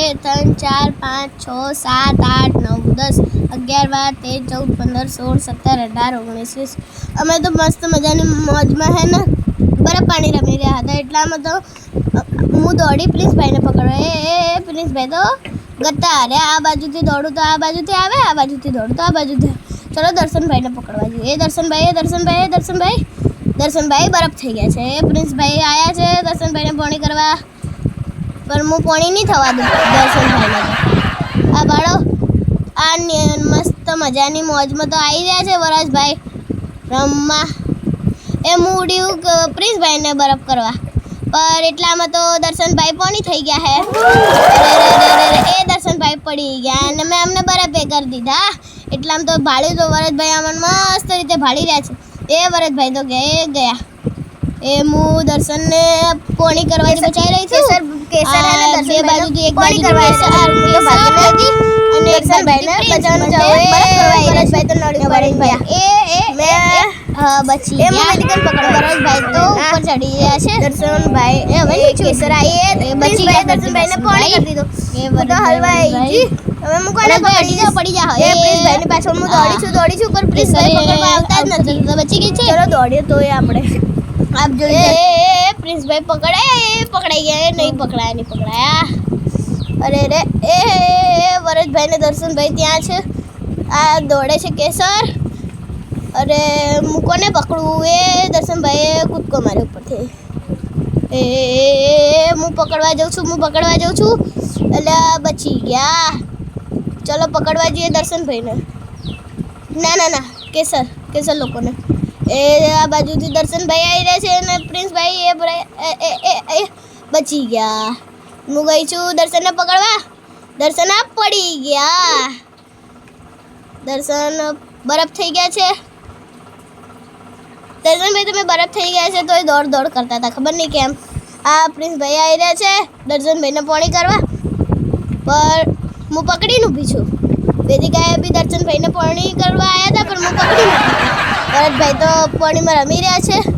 3 4 5 6 7 8 9 10 11 12 13 14 15 16 17 18 19 20 અમે તો મસ્ત મજાની મોજમાં હે ને બરફ પાણી રમી રહ્યા હતા એટલામાં તો હું દોડી પ્રિન્સભાઈને પકડવા એ પ્રિન્સભાઈ તો ગત્તા અરે આ બાજુથી દોડું તો આ બાજુથી આવે આ બાજુથી દોડું તો આ બાજુથી ચલો દર્શનભાઈને પકડવા જઈએ દર્શનભાઈ બરફ થઈ ગયા છે પ્રિન્સભાઈ આવ્યા છે દર્શનભાઈને પોણી કરવા પણ હું પોણી નહીં થવા દઉં દર્શનભાઈને આ બાળો આ મસ્ત મજાની મોજમાં તો આવી રહ્યા છે વરસભાઈ રમવા એ હું ઉડ્યું પ્રિન્સભાઈને બરફ કરવા પર એટલામાં તો દર્શનભાઈ પોણી થઈ ગયા હે એ દર્શનભાઈ પડી ગયા અને મેં અમને બરફ કરી દીધા એટલામાં તો ભાળ્યું તો વરસભાઈ અમને મસ્ત રીતે ભાળી રહ્યા છે એ વરસભાઈ તો ગયા એ હું દર્શનને પોણી કરવાની બચાવી રહી છું બે બાજુથી એક બાજુ કરવા અને દર્શનભાઈને બચાવવાનું જાવ વરસભાઈ તો નડી પડી ગયા બચી ગયા વરસભાઈ તો ઉપર ચડી ગયા છે દર્શનભાઈ હવે કેસર આવી બચી ગયા દર્શનભાઈને પોણી કરી દીધો એ બધા હલવાઈ હવે હું કોને પડી જા એ પ્રિન્સભાઈની પાછળ હું દોડી છું પણ પ્રિન્સભાઈ પકડવા આવતા જ નથી બચી ગઈ છે ચલો દોડીએ તોય આપણે આપ જોઈએ પ્રિન્સભાઈ પકડાઈ ગયા નહીં પકડાયા અરે રે એ વરસભાઈ ને દર્શનભાઈ ત્યાં છે આ દોડે છે કેસર અરે હું કોને પકડું એ દર્શનભાઈએ કૂદકો માર્યો ઉપરથી એ હું પકડવા જાઉં છું એટલે બચી ગયા ચલો પકડવા જઈએ દર્શનભાઈને ના કેસર લોકોને એ આ બાજુથી દર્શનભાઈ આવી રહ્યા છે અને પ્રિન્સભાઈ એ બચી ગયા હું ગઈ છું દર્શનને પકડવા દર્શન આ પડી ગયા દર્શન બરફ થઈ ગયા છે દર્શનભાઈ તમે બરફ થઈ ગયા છે તોય દોડ કરતા હતા ખબર નહીં કેમ આ પ્રિન્સભાઈ આવી રહ્યા છે દર્શનભાઈને પોણી કરવા પર હું પકડીને ઊભી છું વેદિકાએ બી દર્શનભાઈને પોણી કરવા આવ્યા હતા પણ હું પકડી નથી વરસભાઈ તો પોણીમાં રમી રહ્યા છે